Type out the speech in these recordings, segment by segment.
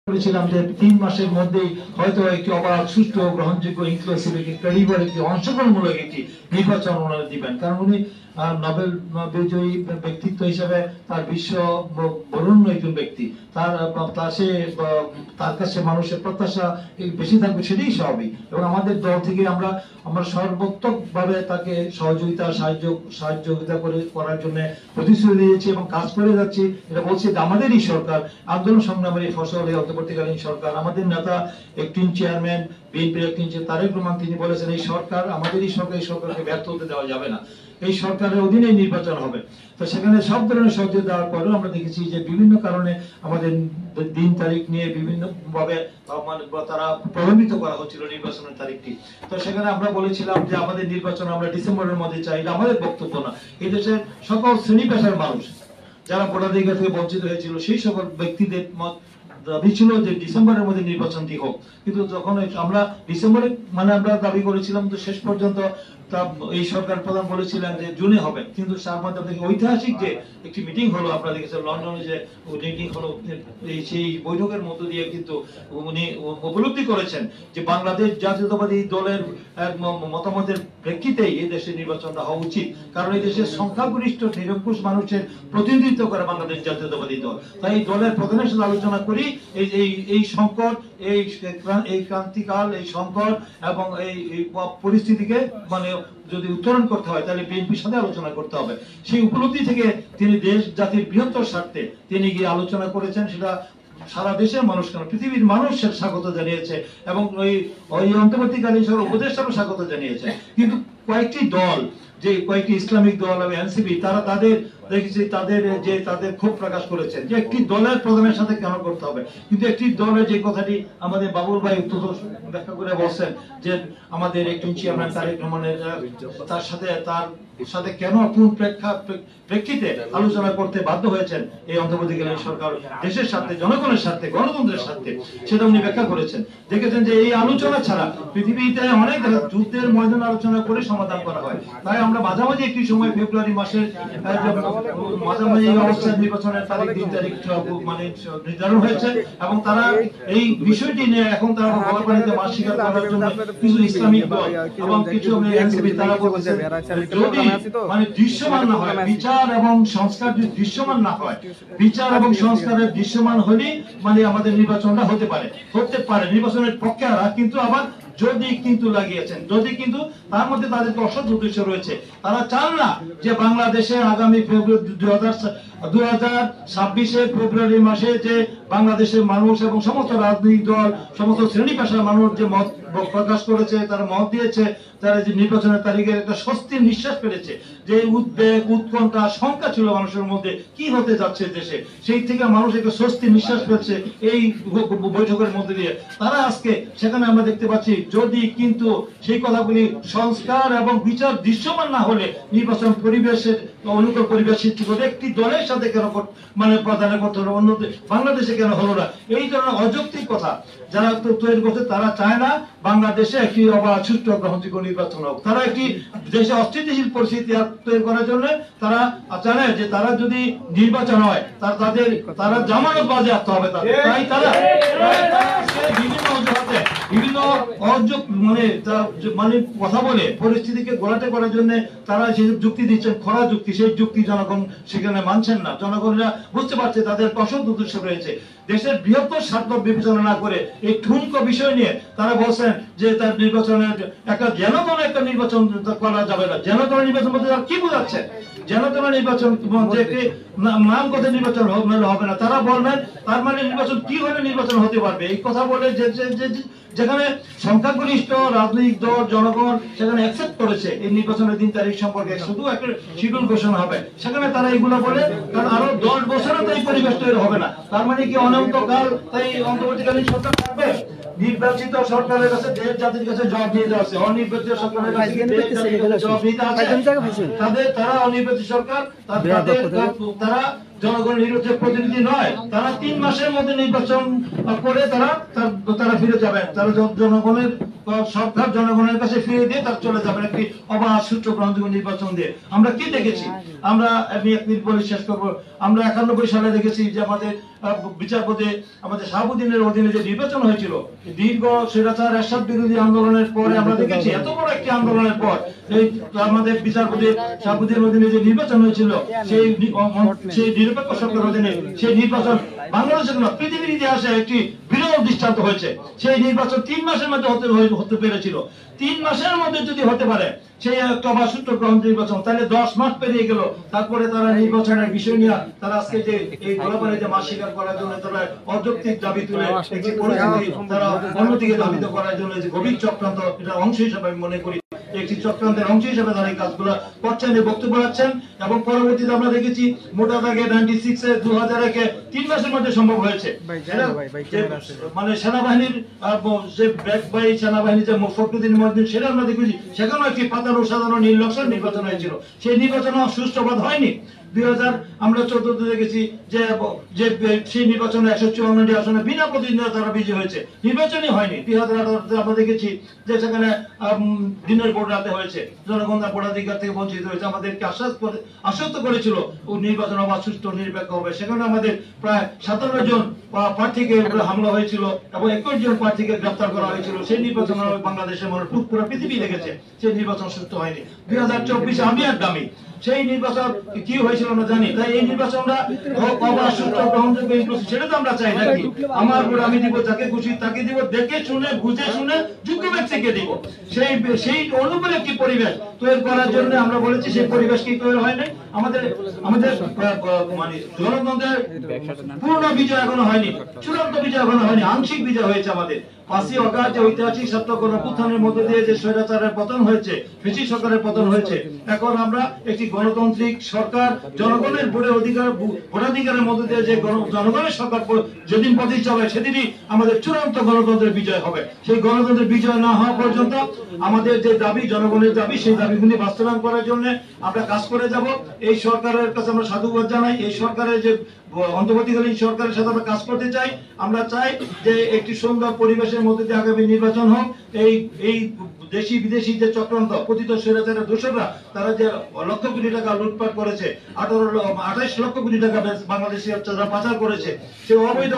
করেছিলাম যে ৩ মাসের মধ্যেই হয়তো একটি অবাধ, সুষ্ঠু, গ্রহণযোগ্য, ইনক্লুসিভ, ক্রেডিবল একটি অংশগ্রহণমূলক একটি নির্বাচন ওনারা দিবেন। কারণ উনি নোবেল বিজয়ী ব্যক্তিত্ব হিসেবে তার বিশ্ব বরণ্য একজন ব্যক্তি, তার কাছে মানুষের প্রত্যাশা বেশি থাকবে, সেটাই স্বাভাবিক। এবং আমাদের দল থেকে আমরা সর্বোত্তকভাবে তাকে সাহায্যতা করার জন্য প্রতিশ্রুতি দিয়েছি এবং কাজ করে যাচ্ছি। এটা বলছি যে আমাদেরই সরকার, আন্দোলন সংগ্রামের ফসল এই অন্তর্বর্তীকালীন সরকার। আমাদের নেতা অ্যাক্টিং চেয়ারম্যান, বিএনপির অ্যাক্টিং চেয়ারম্যান তারেক রহমান, তিনি বলেছেন এই সরকার আমাদেরই সরকার, এই সরকারকে ব্যর্থ হতে দেওয়া যাবে না, এই সরকারের অধীনে নির্বাচন হবে। তো সেখানে সব ধরনের সহযোগিতা দেওয়ার পরেও আমরা দেখেছি যে বিভিন্ন কারণে আমাদের দিন তারিখ নিয়ে বিভিন্ন ভাবে তারা প্রলম্বিত করা হচ্ছিল নির্বাচনের তারিখটি। তো সেখানে আমরা বলেছিলাম যে আমাদের নির্বাচন আমরা ডিসেম্বরের মধ্যে চাই। এটা আমাদের বক্তব্য না, এই দেশের সকল শ্রেণী পেশার মানুষ যারা ভোটাধিকার থেকে বঞ্চিত হয়েছিল সেই সকল ব্যক্তিদের মত দাবি ছিল যে ডিসেম্বরের মধ্যে নির্বাচনটি হোক। কিন্তু যখন আমরা ডিসেম্বরে আমরা দাবি করেছিলাম, তো শেষ পর্যন্ত এই সরকার প্রধান বলেছিলেন যে জুনে হবে। কিন্তু তার মধ্যে ঐতিহাসিক যে একটি মিটিং হলো, আপনারা দেখেছেন লন্ডনে যে মিটিং হলো, সেই বৈঠকের মধ্য দিয়ে কিন্তু উনি উপলব্ধি করেছেন যে বাংলাদেশ জাতীয়তাবাদী দলের মতামতের প্রেক্ষিতেই এই দেশের নির্বাচনটা হওয়া উচিত। কারণ এই দেশের সংখ্যাগরিষ্ঠ নিরঙ্কুশ মানুষের প্রতিনিধিত্ব করে বাংলাদেশ জাতীয়তাবাদী দল। তাই এই দলের প্রধানের সাথে আলোচনা করি এই সংকট, এই ক্রান্তিকাল, এই সংকট এবং এই পরিস্থিতিকে যদি উত্তরণ করতে হয় তাহলে বিএনপির সাথে আলোচনা করতে হবে। সেই উপলব্ধি থেকে তিনি দেশ জাতির বৃহত্তর স্বার্থে তিনি গিয়ে আলোচনা করেছেন। সেটা সারা দেশের মানুষ, কেন পৃথিবীর মানুষ স্বাগত জানিয়েছে এবং ওই অন্তর্বর্তীকালীন সরকার উপদেষ্টারও স্বাগত জানিয়েছে। কিন্তু কয়েকটি দল, যে কয়েকটি ইসলামিক দল এবং এনসিপি, তারা তাদের ক্ষোভ প্রকাশ করেছেন যে একটি দলের প্রধানের সাথে কেন করতে হবে। কিন্তু একটি দলের যে কথাটি আমাদের বাবুল ভাই ব্যাখ্যা করে বলছেন যে আমাদের একজন চেয়ারম্যান তারেক রহমানের তার সাথে কেন কোন প্রেক্ষিতে আলোচনা করতে বাধ্য হয়েছেন এই অন্তর্বর্তীকালীন সরকার, দেশের স্বার্থে, জনগণের স্বার্থে, গণতন্ত্রের স্বার্থে, সেটা উনি ব্যাখ্যা করেছেন। দেখেছেন যে এই আলোচনা ছাড়া পৃথিবীতে অনেক যুদ্ধের ময়দান আলোচনা করে সমাধান করা হয়। তাই আমরা মাঝামাঝি একটি সময় ফেব্রুয়ারি মাসের মাঝামাঝি অবস্থায় নির্বাচনের তারিখ, দিন তারিখ নির্ধারণ হয়েছে এবং তারা এই বিষয়টি নিয়ে এখন তারা গণপানিতে মাস স্বীকার করার জন্য কিছু ইসলামিক দল এবং কিছু এনসিপি তারা বলছেন যদি দৃশ্যমান না হয়, বিচার এবং সংস্কার যদি দৃশ্যমান না হয়, বিচার এবং সংস্কারের দৃশ্যমান হলেই আমাদের নির্বাচনটা হতে পারে। নির্বাচনের পক্ষে কিন্তু আবার যদি কিন্তু লাগিয়েছেন, যদি কিন্তু তার মধ্যে তাদের অসৎ উদ্দেশ্য রয়েছে। তারা চান না যে বাংলাদেশে আগামী 2026 ফেব্রুয়ারি মাসে যে বাংলাদেশের মানুষ এবং সমস্ত রাজনৈতিক দল, সমস্ত শ্রেণী পেশার মানুষ যে মত প্রকাশ করেছে, তারা মত দিয়েছে, তারা যে নির্বাচনের তারিখে একটা স্বস্তির নিঃশ্বাস পেরেছে, যে উদ্বেগ, উৎকণ্ঠা, শঙ্কা ছিল মানুষের মধ্যে কি হতে যাচ্ছে দেশে, সেই থেকে মানুষ একটা স্বস্তির নিঃশ্বাস পেয়েছে এই বৈঠকের মধ্যে দিয়ে। তারা আজকে সেখানে আমরা দেখতে পাচ্ছি যদি কিন্তু সেই কথাগুলি সংস্কার এবং বিচার দৃশ্যমান না হলে নির্বাচন পরিবেশের অনুকূল পরিবেশ সৃষ্টি করে একটি দলের সাথে কেন প্রধানের করতে হলো, অন্য বাংলাদেশে কেন হলো না, এই ধরনের অযৌক্তিক কথা যারা তৈরি করছে। তারা চায় না বাংলাদেশে একটি অবাধ, সুষ্ঠু, গ্রহণযোগ্য নির্বাচন হোক। তারা একটি দেশে অস্থিতিশীল পরিস্থিতি তৈরি করার জন্য তারা জানে যে তারা যদি নির্বাচন হয় তারা জামানত বাজেয়াপ্ত হবে তাদের। তাই তারা বিভিন্ন অজুহাতে বিভিন্ন কথা বলে পরিস্থিতিকে ঘোলাটে করার জন্য তারা সেই যুক্তি দিচ্ছেন, খরা যুক্তি। সেই যুক্তি জনগণ সেখানে মানছেন না। জনগণরা বুঝতে পারছে তাদের অসৎ উদ্দেশ্য রয়েছে। দেশের বৃহত্তর স্বার্থ বিবেচনা না করে এই ঠুনকো বিষয় নিয়ে তারা বলছেন যে তার নির্বাচনের একটা জনগণ একটা নির্বাচন করা যাবে না। জনগণ নির্বাচন বলতে তারা কি বোঝাচ্ছে? জনগণ নির্বাচন নাম কথা নির্বাচন হবে না। তারা বলবেন তার নির্বাচন কি হলে নির্বাচন হতে পারবে, এই কথা বলে যেখানে সংখ্যাগরিষ্ঠ রাজনৈতিক দল, জনগণ সেখানে অ্যাকসেপ্ট করেছে এই নির্বাচনের দিন তারিখ সম্পর্কে শুধু একটা শিডিউল ঘোষণা হবে, সেখানে তারা এগুলো বলে। কারণ আরো 10 বছরও তো এই পরিবেশ তৈরি হবে না। তার কি অনন্তকাল তাই অন্তর্বর্তীকালীন সরকার থাকবে? নির্বাচিত সরকারের কাছে দেশ জাতির কাছে জবাব নিতে আছে, অনির্বাচিত সরকারের কাছে দেশ জাতির কাছে জবাব নিতে আছে। তারা অনির্বাচিত সরকার, তারা জনগণের নির্বাচিত প্রতিনিধি নয়। তারা 3 মাসের মধ্যে নির্বাচন করে তারা ফিরে যাবেন। তারা জনগণের সরকার জনগণের কাছে ফিরে দিয়ে তারা চলে যাবেন একটি অবাধ সুষ্ঠু গ্রহণযোগ্য নির্বাচন দিয়ে। আমরা কি দেখেছি? আমি 1 মিনিট বলে শেষ করবো। আমরা 91 সালে দেখেছি যে আমাদের বিচারপতি আমাদের শাহাবুদ্দিনের অধীনে যে নির্বাচন হয়েছিল, দীর্ঘ স্বৈরাচার এরশাদ বিরোধী আন্দোলনের পরে আমরা দেখেছি এত বড় একটি আন্দোলনের পর এই আমাদের বিচারপতি শাহাবুদ্দিনের অধীনে যে নির্বাচন হয়েছিল, সেই নিরপেক্ষ সরকারের অধীনে সেই নির্বাচন বাংলাদেশের না পৃথিবীর ইতিহাসে একটি বিরল দৃষ্টান্ত হয়েছে। সেই নির্বাচন 3 মাসের মধ্যে হতে পেরেছিল। 3 মাসের মধ্যে যদি হতে পারে সেই একটা অবাধ সুষ্ঠু গ্রহণ নির্বাচন, তাহলে 10 মাস পেরিয়ে গেল। তারপরে তারা নির্বাচনের বিষয় নিয়ে তারা আজকে যে এই গোলাবাড়িতে মাছ শিকার করার জন্য তারা অযৌক্তিক দাবি তুলে একটি পরিস্থিতি তারা অন্যদিকে ধাবিত করার জন্য যে গভীর চক্রান্ত, এটা অংশ হিসেবে আমি মনে করি একটি চক্রান্তের অংশ হিসেবে তারা এই কাজগুলো করছেন, বক্তব্য রাখছেন। এবং পরবর্তীতে আমরা দেখেছি মোটা দাগে 96 2001 3 মাসের মধ্যে সম্ভব হয়েছে। মানে সেনাবাহিনীর যে ব্যাকবাই সেনাবাহিনী যে ফখরুদ্দিন মহিউদ্দিন, সেটা আমরা দেখেছি সেখানেও একটি পাতানো সাধারণ নির্বাচন হয়েছিল। সেই নির্বাচন সুষ্ঠুভাবে হয়নি। 2000 আমরা 14তে দেখেছি যে সেই নির্বাচনে 154টি আসনে বিনা প্রতিদ্বন্দ্বিতা তারা বিজয়ী হয়েছে, নির্বাচনই হয়নি। 2018তে আমরা দেখেছি যে সেখানে দিনের ভোট রাতে হয়েছে, জনগণ তার ভোটাধিকার থেকে বঞ্চিত হয়েছে। আমাদেরকে আশ্বস্ত করেছিল নির্বাচন অবাধ সুষ্ঠু নিরপেক্ষ হবে। সেখানে আমাদের প্রায় 57 জন প্রার্থীকে হামলা হয়েছিল এবং 21 জন প্রার্থীকে গ্রেফতার করা হয়েছিল। সেই নির্বাচন বাংলাদেশের মানুষ পুরো পৃথিবী দেখেছে, সেই নির্বাচন সুষ্ঠু হয়নি। 2024 আমি আর দামি সেই নির্বাচন কি হয়েছিল আমরা জানি। তাই এই নির্বাচনটা অবাধ সুষ্ঠু গ্রহণযোগ্য ইনক্লুসিভ সেটা তো আমরা চাই নাকি? আমার ভোট আমি দিব, যাকে খুশি তাকে দিব, দেখে শুনে বুঝে শুনে যোগ্য ব্যক্তিকে দিব। সেই অনুকূল একটি পরিবেশ তৈরি করার জন্য আমরা বলেছি, সেই পরিবেশ কি তৈরি হয় নাই। আমাদের মানে গণতন্ত্রের পূর্ণ বিজয় এখনো হয়নি, চূড়ান্ত বিজয় এখনো হয়নি, আংশিক বিজয় হয়েছে। আমাদের 5ই অগাস্ট যে ঐতিহাসিক ছাত্র গণঅভ্যুত্থানের মধ্যে দিয়ে যে স্বৈরাচারের পতন হয়েছে, ফ্যাসিস্ট সরকারের পতন হয়েছে, এখন আমরা একটি গণতান্ত্রিক সরকার জনগণের ভোটাধিকারের মধ্যে দিয়ে যে জনগণের সরকার যেদিন প্রতিষ্ঠা হবে সেদিনই আমাদের চূড়ান্ত গণতন্ত্রের বিজয় হবে। সেই গণতন্ত্রের বিজয় না হওয়া পর্যন্ত আমাদের যে দাবি, জনগণের দাবি, সেই দাবিগুলি বাস্তবায়ন করার জন্য আমরা কাজ করে যাব। এই সরকারের কাছে আমরা সাধুবাদ জানাই। এই সরকারের যে অন্তর্বর্তীকালীন সরকারের সাথে আমরা কাজ করতে চাই। আমরা চাই যে একটি সুন্দর পরিবেশের মধ্যে দিয়ে আগামী নির্বাচন হোক। এই দেশি বিদেশি যে চক্রান্ত পতিত স্বৈরাচারের দোষররা, তারা যে লক্ষ কোটি টাকা লুটপাট করেছে, 28 লক্ষ কোটি টাকা বাংলাদেশি যারা পাচার করেছে, সেই অবৈধ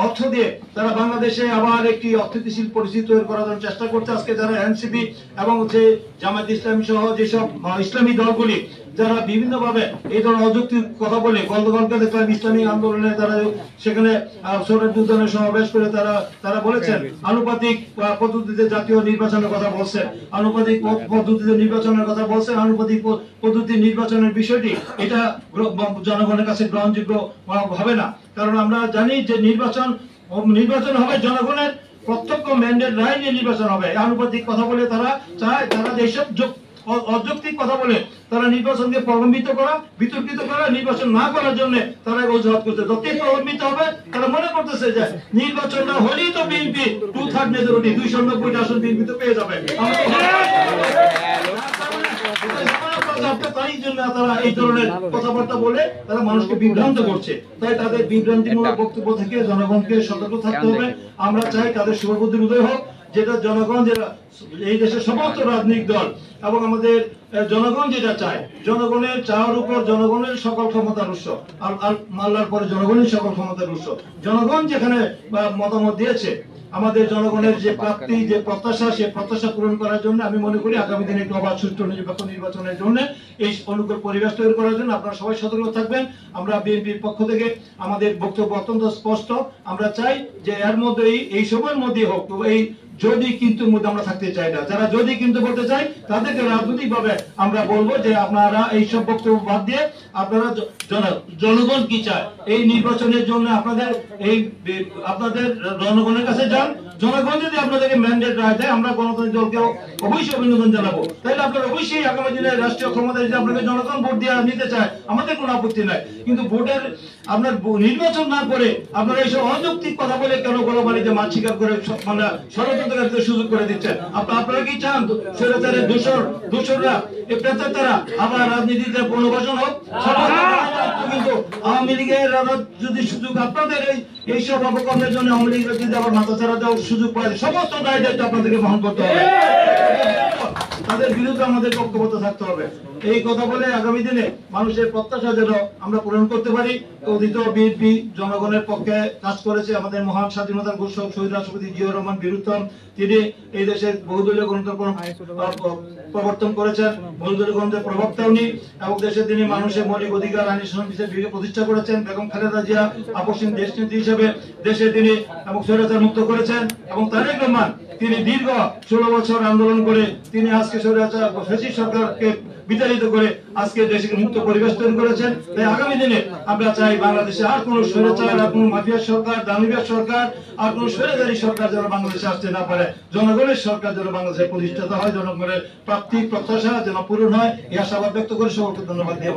অর্থ দিয়ে তারা বাংলাদেশে আবার একটি অস্থিতিশীল পরিস্থিতি তৈরি করার জন্য চেষ্টা করছে। আজকে যারা এনসিপি এবং যে জামায়াত ইসলামী সহ যেসব ইসলামী দলগুলি যারা বিভিন্ন ভাবে এই ধরনের অযৌক্তিক কথা বলে, গতকালকে দেখলাম ইসলামী আন্দোলনে তারা সেখানে সোরের উদ্যানে সমাবেশ করে তারা বলেছেন আনুপাতিক পদ্ধতিতে জাতীয় নির্বাচনের কথা বলছেন, আনুপাতিক পদ্ধতিতে নির্বাচনের কথা বলছেন। আনুপাতিক পদ্ধতি নির্বাচনের বিষয়টি এটা জনগণের কাছে গ্রহণযোগ্য হবে না। কারণ আমরা জানি যে নির্বাচন হবে জনগণের প্রত্যক্ষ ম্যান্ডেট রায় নিয়ে নির্বাচন হবে। আনুপাতিক কথা বলে তারা চায়, তারা যেসব অযৌক্তিক কথা বলে তারা নির্বাচনকে প্রলম্বিত করা, বিতর্কিত করা, নির্বাচন না করার জন্য তারা অজুহাত করছে। যতই প্রলম্বিত হবে তারা মনে করতেছে যে নির্বাচনটা হলেই তো বিএনপি 2/3 মেজরিটি 290 আসন বিএনপি তো পেয়ে যাবে। তাই জন্য তারা এই ধরনের কথাবার্তা বলে তারা মানুষকে বিভ্রান্ত করছে। তাই তাদের বিভ্রান্তিমূলক বক্তব্য থেকে জনগণকে সতর্ক থাকতে হবে। আমরা চাই তাদের শুভবুদ্ধির উদয় হোক, যেটা জনগণ, যেটা এই দেশের সমস্ত রাজনৈতিক দল এবং আমাদের জনগণ যেটা চায়, জনগণের চাওয়ার উপর জনগণের সকল ক্ষমতার উৎস, আল্লাহর পরে জনগণের সকল ক্ষমতার উৎস। জনগণ যেখানে মতামত দিয়েছে, আমাদের জনগণের যে প্রাপ্তি, যে প্রত্যাশা, সে প্রত্যাশা পূরণ করার জন্য আমি মনে করি আগামী দিনে একটি অবাধ সুষ্ঠু নিরপেক্ষ নির্বাচনের জন্য এই অনুকূল পরিবেশ তৈরি করার জন্য আপনারা সবাই সতর্ক থাকবেন। আমরা বিএনপির পক্ষ থেকে আমাদের বক্তব্য অত্যন্ত স্পষ্ট। আমরা চাই যে এর মধ্যেই, এই সময়ের মধ্যে হোক, এই যদি কিন্তু মধ্যে আমরা থাকতে চাই না। যারা যদি কিন্তু বলতে চাই তাদেরকে রাজনৈতিক ভাবে আমরা বলবো যে আপনারা এইসব বক্তব্য বাদ দিয়ে আপনারা জনগণ কি চায় এই নির্বাচনের জন্য আপনাদের জনগণের কাছে যান। জনগণ যদি আপনাদেরকে ম্যান্ডেট রায় দেয়, আমরা গণতান্ত্রিক দলকে অবশ্যই অভিনন্দন জানাবো। তাহলে আপনারা অবশ্যই আগামী দিনে রাষ্ট্রীয় ক্ষমতায় যদি আপনাকে জনগণ ভোট দিয়ে নিতে চায়, আমাদের কোনো আপত্তি নাই। কিন্তু ভোটের আপনার নির্বাচন না করে আপনারা এইসব অযৌক্তিক কথা বলে কেন গোলাবাড়িতে মাছ শিকার করে মানে ষড়যন্ত্র ষড়যন্ত্রকারীদের সুযোগ করে দিচ্ছেন। আপনারা কি চান স্বৈরাচারের দোসররা এই প্রেতাত্মারা আবার রাজনীতিতে পুনর্বাসন হোক? কিন্তু আওয়ামী লীগের যদি সুযোগ আপনাদের এইসব অপকর্মের জন্য আওয়ামী লীগের যদি আবার মাথাচাড়া দেওয়ার সুযোগ পায়, সমস্ত দায় দায়িত্ব আপনাদেরকে বহন করতে হবে, তাদের বিরুদ্ধে আমাদের পক্ষপাত থাকতে হবে। এই কথা বলে আগামী দিনে মানুষের প্রত্যাশা যেন আমরা পূরণ করতে পারি। অতীত বিএনপি জনগণের পক্ষে কাজ করেছে। আমাদের মহান স্বাধীনতার ঘোষক শহীদ রাষ্ট্রপতি জিয়াউর রহমান বীরুত্তম, তিনি এই দেশের বহুদলীয় গণতন্ত্র প্রবর্তন করেছেন, বহুদলীয় গণতন্ত্রের প্রবক্তা উনি, এবং দেশে তিনি মানুষের মৌলিক অধিকার আইনি সংবিধান প্রতিষ্ঠা করেছেন। বেগম খালেদা জিয়া আপসহীন দেশনীতি হিসেবে দেশে তিনি এবং স্বৈরাচার মুক্ত করেছেন, এবং তারেক রহমান তিনি দীর্ঘ 16 বছর আন্দোলন করে তিনি আজকে স্বৈরাচার ফ্যাসিস্ট সরকারকে বিতাড়িত করে আজকে দেশকে মুক্ত পরিবেশ তৈরি করেছেন। তাই আগামী দিনে আমরা চাই বাংলাদেশে আর কোন স্বৈরাচার, আর কোন মাফিয়ার সরকার, দানবীয় সরকার, আর কোন স্বৈরাচারী সরকার যেন বাংলাদেশে আসতে না পারে। জনগণের সরকার যেন বাংলাদেশে প্রতিষ্ঠিত হয়, জনগণের প্রাপ্তি প্রত্যাশা যেন পূরণ হয়, এই আশাবাদ ব্যক্ত করে সকলকে ধন্যবাদ দিয়ে